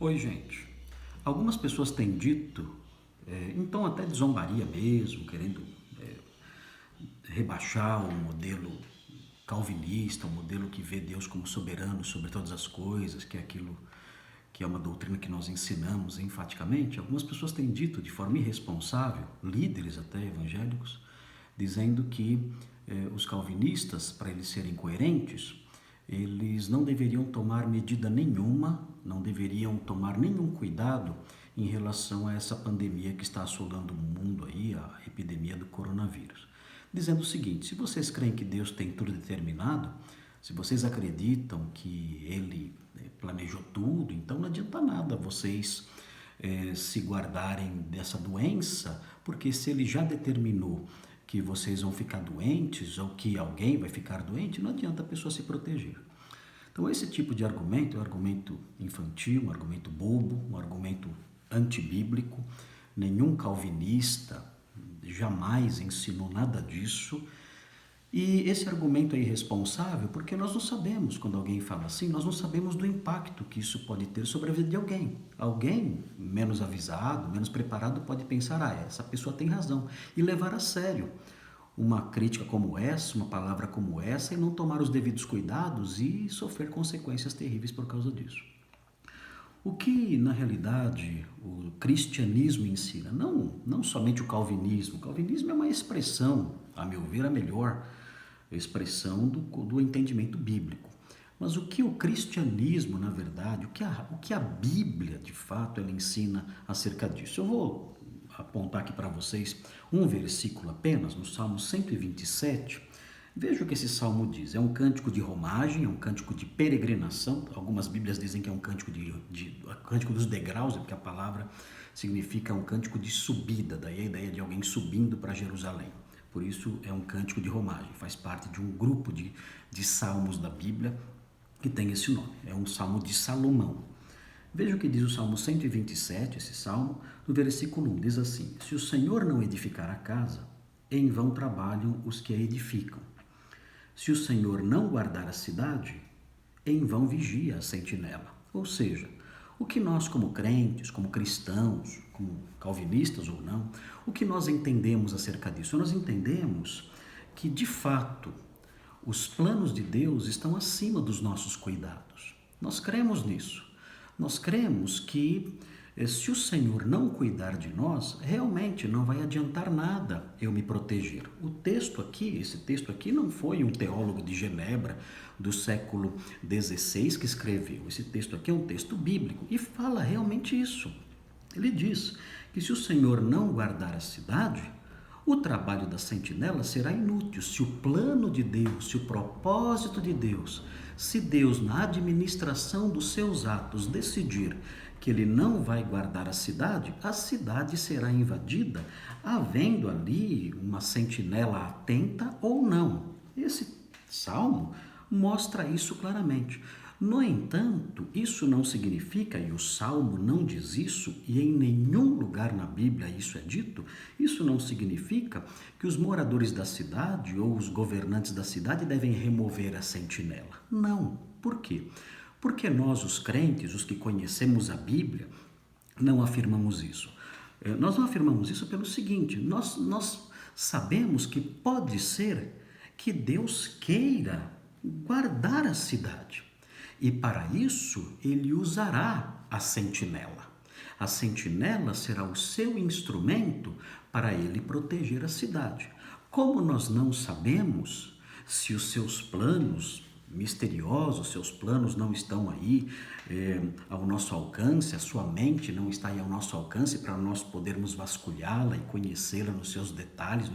Oi, gente. Algumas pessoas têm dito, em tom até de zombaria mesmo, querendo rebaixar o modelo calvinista, o modelo que vê Deus como soberano sobre todas as coisas, que é aquilo que é uma doutrina que nós ensinamos enfaticamente. Algumas pessoas têm dito de forma irresponsável, líderes até evangélicos, dizendo que os calvinistas, para eles serem coerentes, eles não deveriam tomar medida nenhuma, não deveriam tomar nenhum cuidado em relação a essa pandemia que está assolando o mundo aí, a epidemia do coronavírus. Dizendo o seguinte: se vocês creem que Deus tem tudo determinado, se vocês acreditam que Ele planejou tudo, então não adianta nada vocês se guardarem dessa doença, porque se Ele já determinou que vocês vão ficar doentes ou que alguém vai ficar doente, não adianta a pessoa se proteger. Então esse tipo de argumento é um argumento infantil, um argumento bobo, um argumento antibíblico. Nenhum calvinista jamais ensinou nada disso. E esse argumento é irresponsável porque nós não sabemos, quando alguém fala assim, nós não sabemos do impacto que isso pode ter sobre a vida de alguém. Alguém menos avisado, menos preparado pode pensar, essa pessoa tem razão, e levar a sério uma crítica como essa, uma palavra como essa, e não tomar os devidos cuidados e sofrer consequências terríveis por causa disso. O que, na realidade, o cristianismo ensina, não somente o calvinismo. O calvinismo é uma expressão, a meu ver, a melhor expressão do entendimento bíblico. Mas o que o cristianismo, na verdade, o que a Bíblia, de fato, ela ensina acerca disso? Eu vou apontar aqui para vocês um versículo apenas, no Salmo 127. Veja o que esse salmo diz. É um cântico de romagem, é um cântico de peregrinação. Algumas bíblias dizem que é um cântico cântico dos degraus, porque a palavra significa um cântico de subida, daí a ideia de alguém subindo para Jerusalém. Por isso é um cântico de romagem, faz parte de um grupo de salmos da Bíblia que tem esse nome. É um salmo de Salomão. Veja o que diz o Salmo 127, esse salmo, no versículo 1, diz assim: se o Senhor não edificar a casa, em vão trabalham os que a edificam. Se o Senhor não guardar a cidade, em vão vigia a sentinela. Ou seja, o que nós como crentes, como cristãos, como calvinistas ou não, o que nós entendemos acerca disso? Nós entendemos que, de fato, os planos de Deus estão acima dos nossos cuidados. Nós cremos nisso. Nós cremos que se o Senhor não cuidar de nós, realmente não vai adiantar nada eu me proteger. Esse texto aqui não foi um teólogo de Genebra do século XVI que escreveu. Esse texto aqui é um texto bíblico e fala realmente isso. Ele diz que se o Senhor não guardar a cidade, o trabalho da sentinela será inútil. Se o plano de Deus, se o propósito de Deus, se Deus, na administração dos seus atos, decidir que ele não vai guardar a cidade será invadida, havendo ali uma sentinela atenta ou não. Esse salmo mostra isso claramente. No entanto, isso não significa, e o Salmo não diz isso, e em nenhum lugar na Bíblia isso é dito, isso não significa que os moradores da cidade ou os governantes da cidade devem remover a sentinela. Não. Por quê? Porque nós, os crentes, os que conhecemos a Bíblia, não afirmamos isso. Nós não afirmamos isso pelo seguinte: nós sabemos que pode ser que Deus queira guardar a cidade. E para isso ele usará a sentinela. A sentinela será o seu instrumento para ele proteger a cidade. Como nós não sabemos se os seus planos misteriosos, seus planos não estão aí ao nosso alcance, a sua mente não está aí ao nosso alcance para nós podermos vasculhá-la e conhecê-la nos seus detalhes,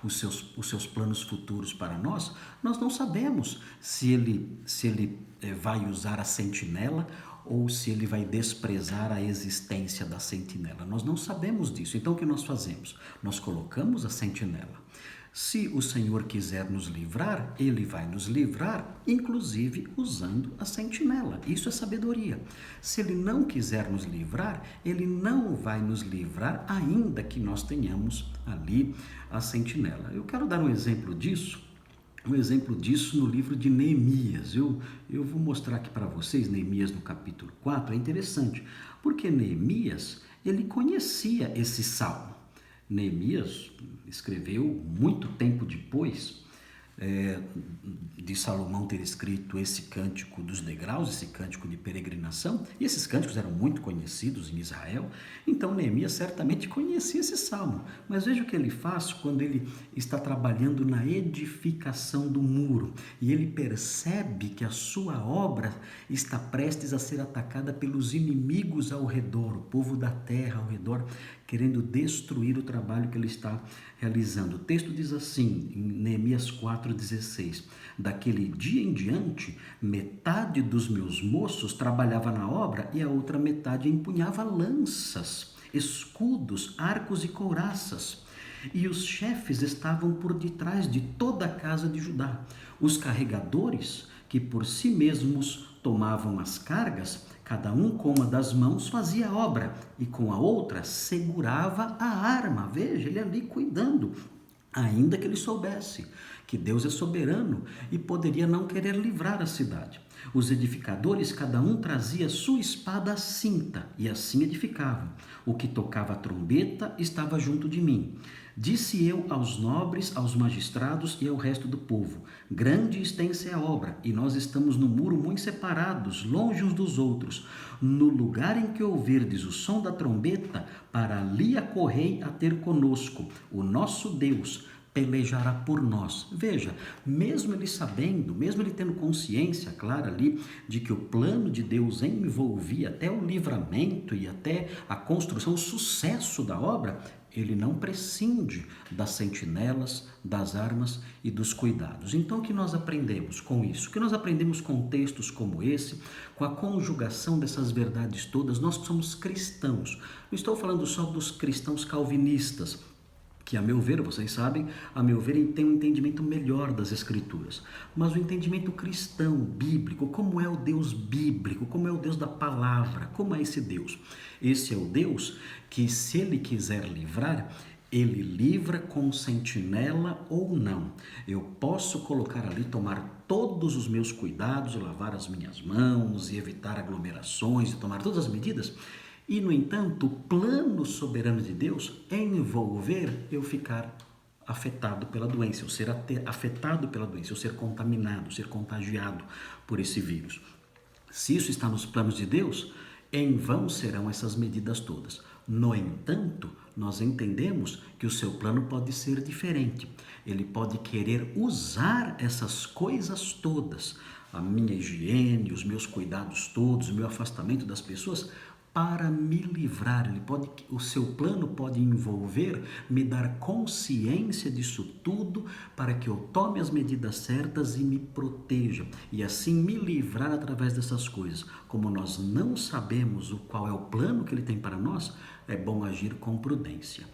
os seus planos futuros para nós não sabemos se ele vai usar a sentinela ou se ele vai desprezar a existência da sentinela. Nós não sabemos disso. Então o que nós fazemos? Nós colocamos a sentinela. Se o Senhor quiser nos livrar, ele vai nos livrar, inclusive usando a sentinela. Isso é sabedoria. Se ele não quiser nos livrar, ele não vai nos livrar, ainda que nós tenhamos ali a sentinela. Eu quero dar um exemplo disso um exemplo disso no livro de Neemias. Eu vou mostrar aqui para vocês, Neemias no capítulo 4, é interessante, porque Neemias, ele conhecia esse salmo. Neemias escreveu muito tempo depois de Salomão ter escrito esse cântico dos degraus, esse cântico de peregrinação, e esses cânticos eram muito conhecidos em Israel, então Neemias certamente conhecia esse salmo. Mas veja o que ele faz quando ele está trabalhando na edificação do muro, e ele percebe que a sua obra está prestes a ser atacada pelos inimigos ao redor, o povo da terra ao redor, querendo destruir o trabalho que ele está realizando. O texto diz assim, em Neemias 4,16: daquele dia em diante, metade dos meus moços trabalhava na obra e a outra metade empunhava lanças, escudos, arcos e couraças. E os chefes estavam por detrás de toda a casa de Judá. Os carregadores, que por si mesmos tomavam as cargas, cada um com uma das mãos fazia a obra e com a outra segurava a arma. Veja, ele ali cuidando, ainda que ele soubesse que Deus é soberano e poderia não querer livrar a cidade. Os edificadores, cada um trazia sua espada à cinta e assim edificavam. O que tocava a trombeta estava junto de mim. Disse eu aos nobres, aos magistrados e ao resto do povo: grande e extensa é a obra, e nós estamos no muro muito separados, longe uns dos outros. No lugar em que ouvirdes o som da trombeta, para ali acorrei a ter conosco. O nosso Deus pelejará por nós. Veja, mesmo ele sabendo, mesmo ele tendo consciência clara ali de que o plano de Deus envolvia até o livramento e até a construção, o sucesso da obra, ele não prescinde das sentinelas, das armas e dos cuidados. Então, o que nós aprendemos com isso? O que nós aprendemos com textos como esse, com a conjugação dessas verdades todas? Nós que somos cristãos, não estou falando só dos cristãos calvinistas, que, a meu ver, vocês sabem, a meu ver, tem um entendimento melhor das Escrituras. Mas o entendimento cristão, bíblico, como é o Deus bíblico, como é o Deus da palavra, como é esse Deus? Esse é o Deus que, se Ele quiser livrar, Ele livra com sentinela ou não. Eu posso colocar ali, tomar todos os meus cuidados, lavar as minhas mãos e evitar aglomerações e tomar todas as medidas. E, no entanto, o plano soberano de Deus é envolver eu ficar afetado pela doença, eu ser afetado pela doença, eu ser contaminado, ser contagiado por esse vírus. Se isso está nos planos de Deus, em vão serão essas medidas todas. No entanto, nós entendemos que o seu plano pode ser diferente. Ele pode querer usar essas coisas todas, a minha higiene, os meus cuidados todos, o meu afastamento das pessoas, para me livrar. O seu plano pode envolver me dar consciência disso tudo para que eu tome as medidas certas e me proteja e assim me livrar através dessas coisas. Como nós não sabemos qual é o plano que Ele tem para nós, é bom agir com prudência.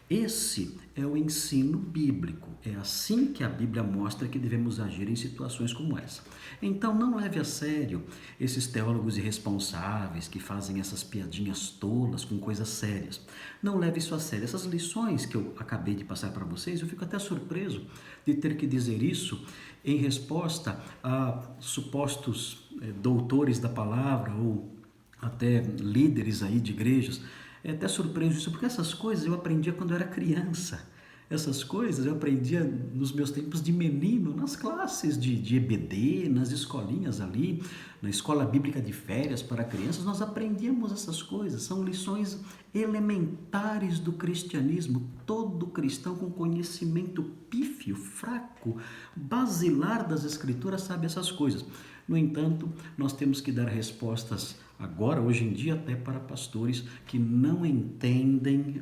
Esse é o ensino bíblico, é assim que a Bíblia mostra que devemos agir em situações como essa. Então não leve a sério esses teólogos irresponsáveis que fazem essas piadinhas tolas com coisas sérias. Não leve isso a sério. Essas lições que eu acabei de passar para vocês, eu fico até surpreso de ter que dizer isso em resposta a supostos doutores da palavra ou até líderes aí de igrejas. É até surpreso isso, porque essas coisas eu aprendia quando eu era criança. Essas coisas eu aprendia nos meus tempos de menino, nas classes de EBD, nas escolinhas ali, na escola bíblica de férias para crianças, nós aprendíamos essas coisas. São lições elementares do cristianismo. Todo cristão com conhecimento pífio, fraco, basilar das Escrituras sabe essas coisas. No entanto, nós temos que dar respostas agora, hoje em dia, até para pastores que não entendem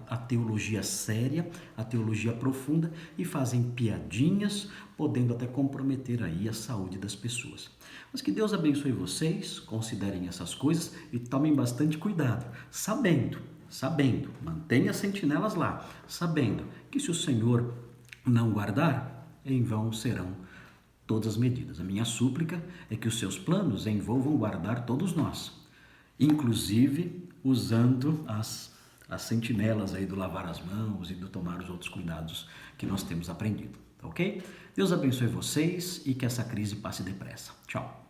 a teologia séria, a teologia profunda e fazem piadinhas, podendo até comprometer aí a saúde das pessoas. Mas que Deus abençoe vocês, considerem essas coisas e tomem bastante cuidado, sabendo, mantenha as sentinelas lá, sabendo que se o Senhor não guardar, em vão serão todas as medidas. A minha súplica é que os seus planos envolvam guardar todos nós, inclusive usando as sentinelas aí do lavar as mãos e do tomar os outros cuidados que nós temos aprendido. tá ok? Deus abençoe vocês e que essa crise passe depressa. Tchau.